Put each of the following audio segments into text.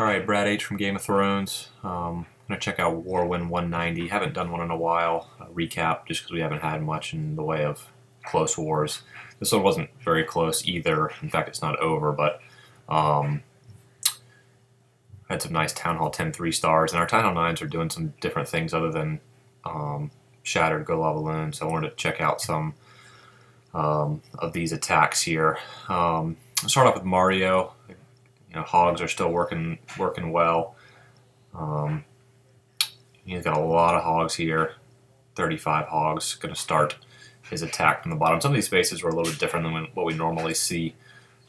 Alright, Brad H. from Game of Thrones. I'm going to check out Warwind 190. Haven't done one in a while. A recap, just because we haven't had much in the way of close wars. This one wasn't very close either. In fact, it's not over, but had some nice Town Hall 10 3-stars. And our Town Hall 9s are doing some different things other than Shattered, Go Lava Loon. So I wanted to check out some of these attacks here. I'll start off with Mario. Hogs are still working well. He's got a lot of hogs here. 35 hogs. Going to start his attack from the bottom. Some of these bases were a little bit different than what we normally see.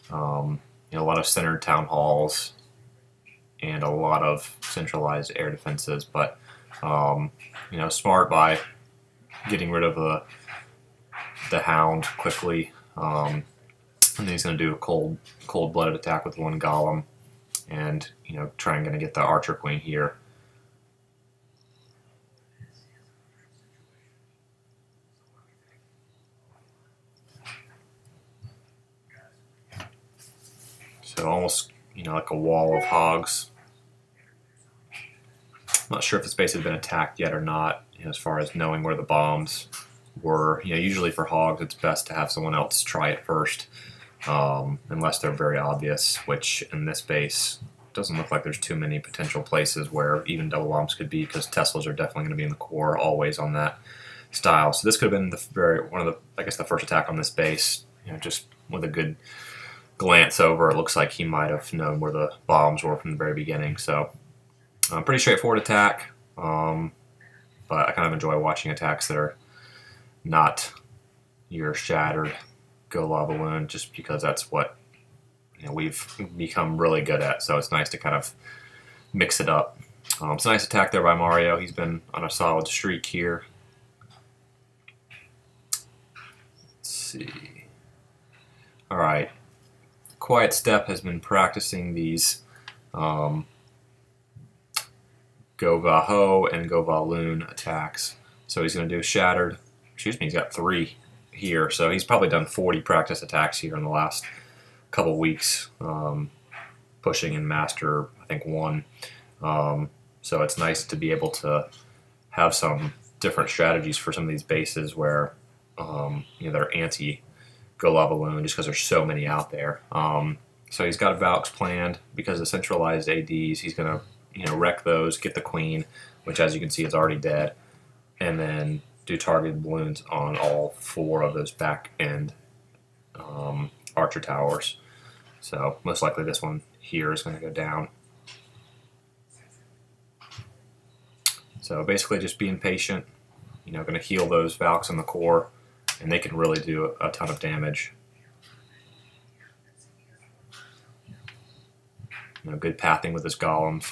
A lot of centered town halls and a lot of centralized air defenses. But smart by getting rid of the hound quickly. And then he's going to do a cold-blooded attack with one golem, and trying to get the archer queen here. So almost like a wall of hogs. I'm not sure if this base has been attacked yet or not. As far as knowing where the bombs were, usually for hogs it's best to have someone else try it first. Unless they're very obvious, which in this base doesn't look like there's too many potential places where even double bombs could be, because Teslas are definitely going to be in the core always on that style. So this could have been the first attack on this base. Just with a good glance over, it looks like he might have known where the bombs were from the very beginning. So pretty straightforward attack, but I kind of enjoy watching attacks that are not your Shattered, Go Lava Loon, just because that's what we've become really good at. So it's nice to kind of mix it up. It's a nice attack there by Mario. He's been on a solid streak here. Let's see. All right. Quiet Step has been practicing these Go Va Ho and Go Va Loon attacks. So he's going to do Shattered. Excuse me, he's got 3 here, so he's probably done 40 practice attacks here in the last couple weeks, pushing in Master, I think, 1. So it's nice to be able to have some different strategies for some of these bases where they're anti-Go Lava Loon, just because there's so many out there. So he's got Valks planned because of centralized ADs. He's going to wreck those, get the queen, which as you can see is already dead, and then do targeted balloons on all 4 of those back end archer towers. So most likely this one here is going to go down. So basically just being patient, going to heal those Valks in the core, and they can really do a ton of damage. Good pathing with his golems.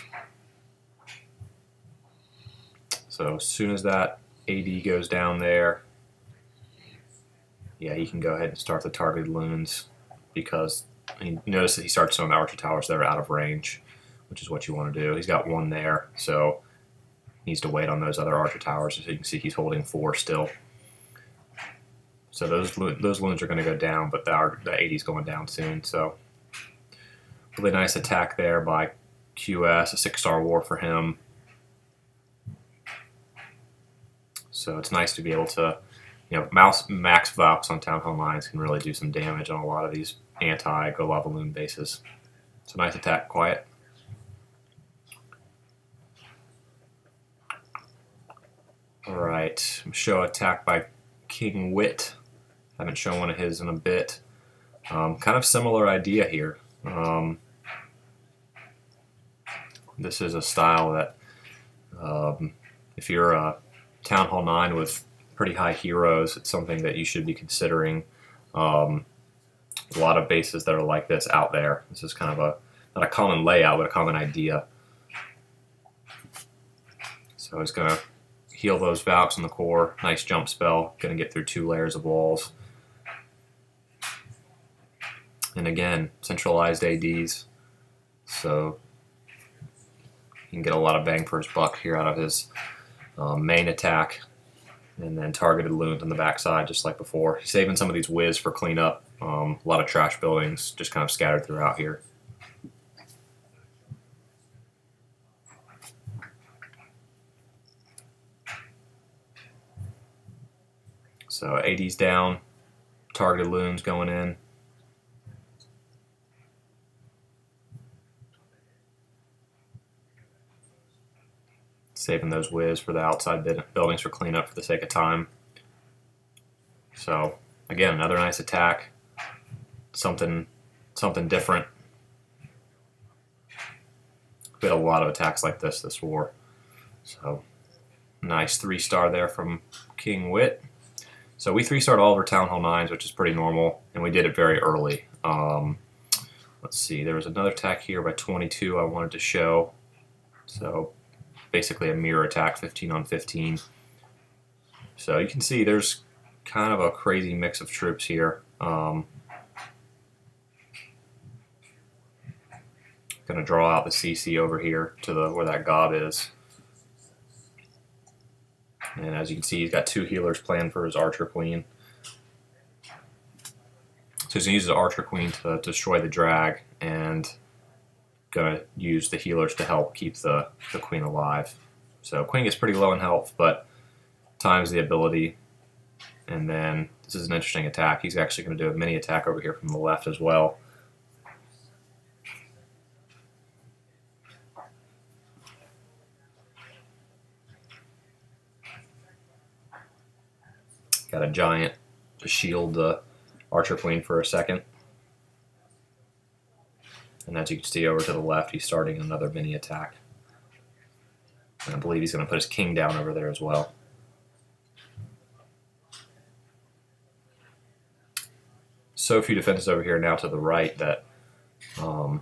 So as soon as that AD goes down there, yeah, he can go ahead and start the targeted loons, because notice that he starts some of the archer towers that are out of range, which is what you want to do. He's got 1 there, so he needs to wait on those other archer towers. As you can see, he's holding 4 still. So those loons are going to go down, but the AD's going down soon. So really nice attack there by QS, a 6-star war for him. So it's nice to be able to, max Valks on Town Hall 9s can really do some damage on a lot of these anti-Go Lava Loon bases. So nice attack, Quiet. Alright, show attack by King Wit. Haven't shown one of his in a bit. Kind of similar idea here. This is a style that, if you're a Town Hall 9 with pretty high heroes, it's something that you should be considering. A lot of bases that are like this out there. This is kind of not a common layout, but a common idea. So he's going to heal those Valks in the core. Nice jump spell. Going to get through 2 layers of walls. And again, centralized ADs. So he can get a lot of bang for his buck here out of his main attack, and then targeted loons on the backside just like before. He's saving some of these whiz for cleanup. A lot of trash buildings just kind of scattered throughout here. So AD's down, targeted loons going in. Saving those whiz for the outside buildings for cleanup for the sake of time. So again, another nice attack. Something different. We had a lot of attacks like this war. So nice 3-star there from King Wit. So we 3-starred all of our Town Hall 9s, which is pretty normal, and we did it very early. Let's see, there was another attack here by 22 I wanted to show. So basically a mirror attack, 15 on 15. So you can see there's kind of a crazy mix of troops here. Going to draw out the CC over here to where that gob is. And as you can see, he's got 2 healers planned for his Archer Queen. So he's going to use the Archer Queen to destroy the drag, and going to use the healers to help keep the Queen alive. So Queen gets pretty low in health, but times the ability. And then this is an interesting attack. He's actually going to do a mini attack over here from the left as well. Got a giant to shield the Archer Queen for a second. And as you can see over to the left, he's starting another mini attack. And I believe he's going to put his king down over there as well. So few defenses over here now to the right that you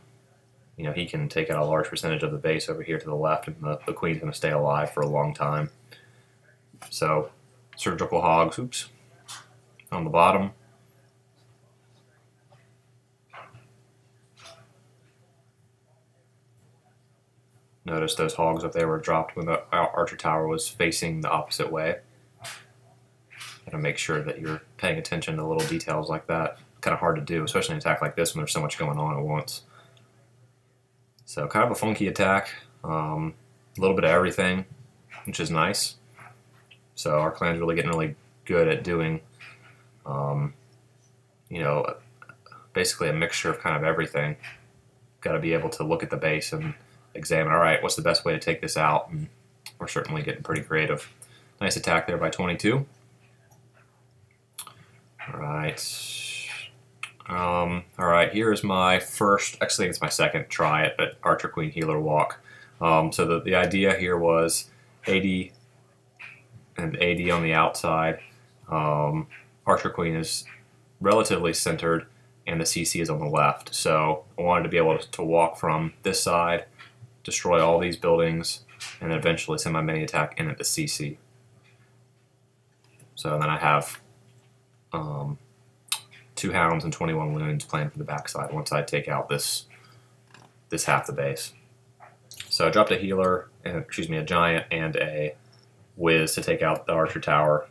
know, he can take out a large percentage of the base over here to the left, and the queen's going to stay alive for a long time. So surgical hogs, oops, on the bottom. Notice those hogs up there were dropped when the archer tower was facing the opposite way. Got to make sure that you're paying attention to little details like that. Kind of hard to do, especially in an attack like this when there's so much going on at once. So kind of a funky attack, a little bit of everything, which is nice. So our clan's really getting really good at doing, you know, basically a mixture of kind of everything. Got to be able to look at the base and examine, all right, what's the best way to take this out? And we're certainly getting pretty creative. Nice attack there by 22. All right, here's my first, actually I think it's my second try at Archer Queen Healer Walk. So the idea here was 80 and 80 on the outside. Archer Queen is relatively centered and the CC is on the left. So I wanted to be able to walk from this side, destroy all these buildings, and then eventually send my mini attack in at the CC. So then I have 2 hounds and 21 loons planned for the backside once I take out this half the base. So I dropped a healer, and excuse me, a giant and a whiz to take out the archer tower.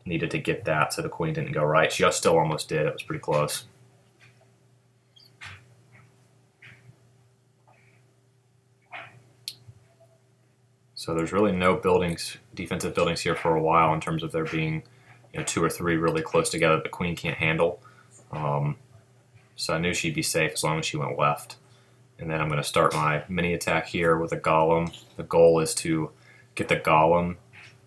Needed to get that so the queen didn't go right. She still almost did. It was pretty close. So there's really no buildings, defensive buildings here for a while in terms of there being, you know, 2 or 3 really close together that the queen can't handle. So I knew she'd be safe as long as she went left. And then I'm going to start my mini attack here with a golem. The goal is to get the golem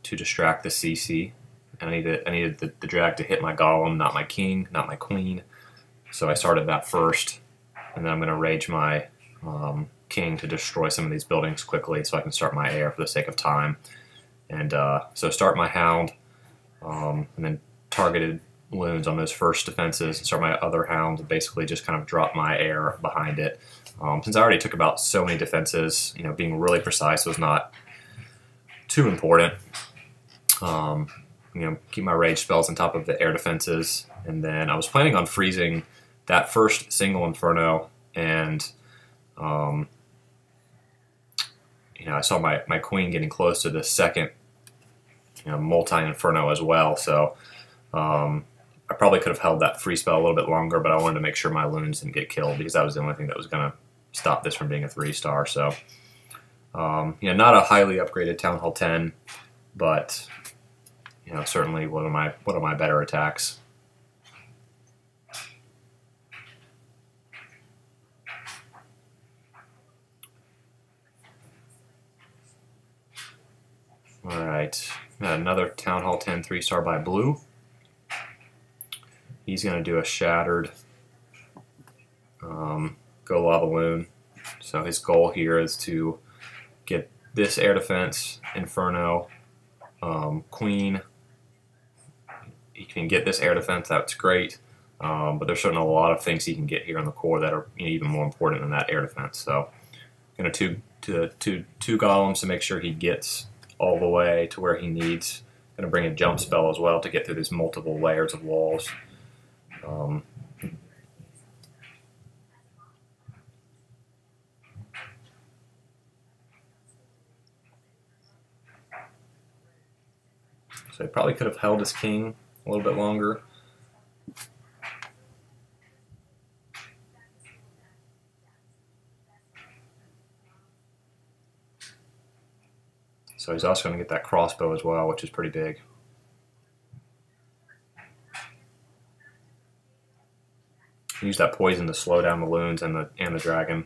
to distract the CC. And I needed the drag to hit my golem, not my king, not my queen. So I started that first. And then I'm going to rage my king to destroy some of these buildings quickly so I can start my heir for the sake of time. And so start my hound, and then targeted loons on those first defenses, and start my other hound and basically just kind of drop my heir behind it. Since I already took about so many defenses, you know, being really precise was not too important. You know, keep my rage spells on top of the air defenses, and then I was planning on freezing that first single inferno, and you know, I saw my queen getting close to the second, you know, multi-inferno as well, so I probably could have held that free spell a little bit longer, but I wanted to make sure my loons didn't get killed because that was the only thing that was going to stop this from being a 3-star. So, you know, not a highly upgraded Town Hall 10, but certainly one of my better attacks. All right, another Town Hall 10 3-star by blue. He's going to do a shattered Go Lava Loon. So his goal here is to get this air defense, Inferno, Queen. He can get this air defense, that's great. But there's certainly a lot of things he can get here in the core that are even more important than that air defense. So going to two golems to make sure he gets all the way to where he needs. Going to bring a jump spell as well to get through these multiple layers of walls. So he probably could have held his king a little bit longer. So he's also going to get that crossbow as well, which is pretty big. Use that poison to slow down the loons and the dragon.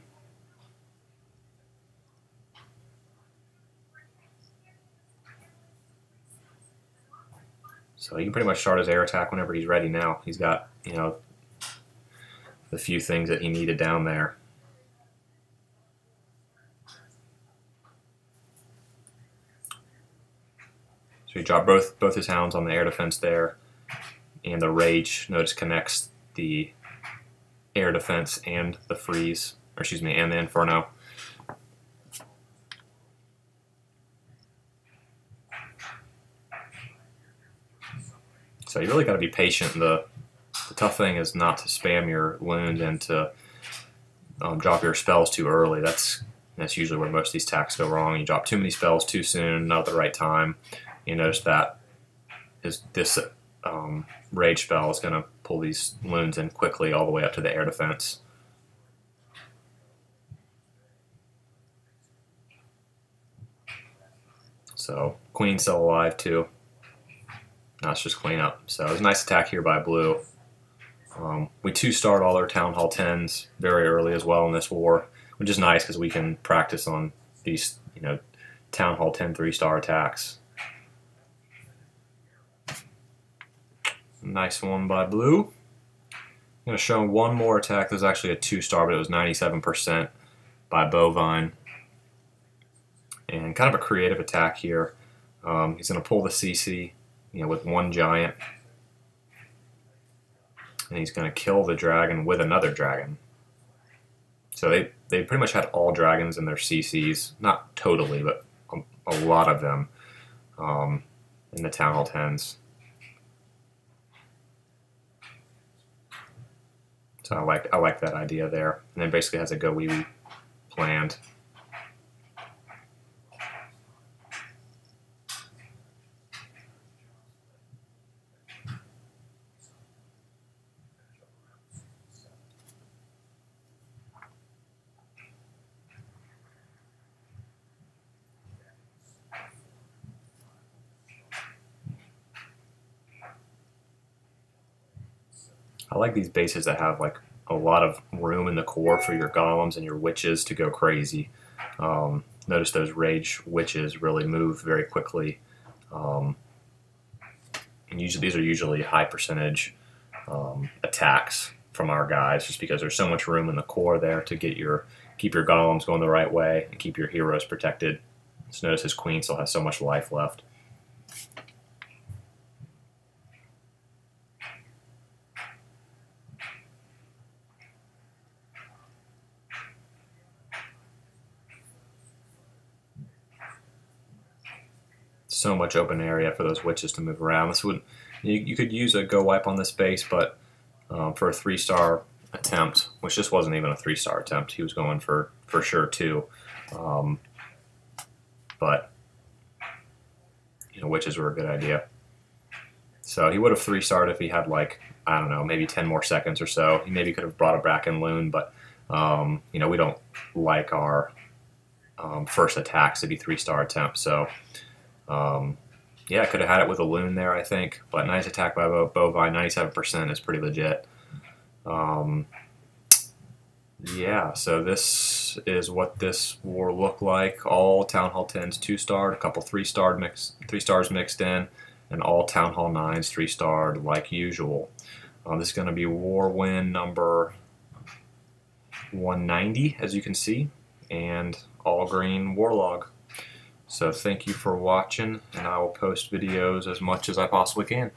So he can pretty much start his air attack whenever he's ready now. He's got, the few things that he needed down there. So he dropped both his hounds on the air defense there, and the rage, notice, connects the air defense and the freeze, or excuse me, and the Inferno. So you really got to be patient. The tough thing is not to spam your loons and to drop your spells too early. That's usually where most of these attacks go wrong. You drop too many spells too soon, not at the right time. You notice that this rage spell is going to pull these loons in quickly all the way up to the air defense. So Queen's still alive too. Now it's just clean up. So it was a nice attack here by blue. We 2-starred all our Town Hall 10s very early as well in this war, which is nice because we can practice on these, Town Hall 10 3-star attacks. Nice one by blue. I'm going to show one more attack. This is actually a 2-star, but it was 97% by Bovine. And kind of a creative attack here. He's going to pull the CC, with one giant. And he's going to kill the dragon with another dragon. So they pretty much had all dragons in their CCs. Not totally, but a lot of them in the Town Hall 10s. So I like that idea there. And then basically has a go wee wee planned. I like these bases that have like a lot of room in the core for your golems and your witches to go crazy. Notice those rage witches really move very quickly. And these are usually high percentage attacks from our guys, just because there's so much room in the core there to keep your golems going the right way and keep your heroes protected. So notice his queen still has so much life left. So much open area for those witches to move around. This would you could use a go wipe on this base, but for a 3-star attempt, which just wasn't even a 3-star attempt, he was going for sure 2. But witches were a good idea. So he would have 3-starred if he had, like, I don't know, maybe 10 more seconds or so. He maybe could have brought a Bracken Loon, but we don't like our first attacks to be 3-star attempts. So yeah, could have had it with a loon there, I think. But nice attack by bovine. 97% is pretty legit. Yeah, so this is what this war looked like. All Town Hall 10s 2-starred, a couple 3-starred 3 stars mixed in, and all Town Hall 9s 3-starred like usual. This is going to be war win number 190, as you can see, and all green warlog. So thank you for watching, and I will post videos as much as I possibly can.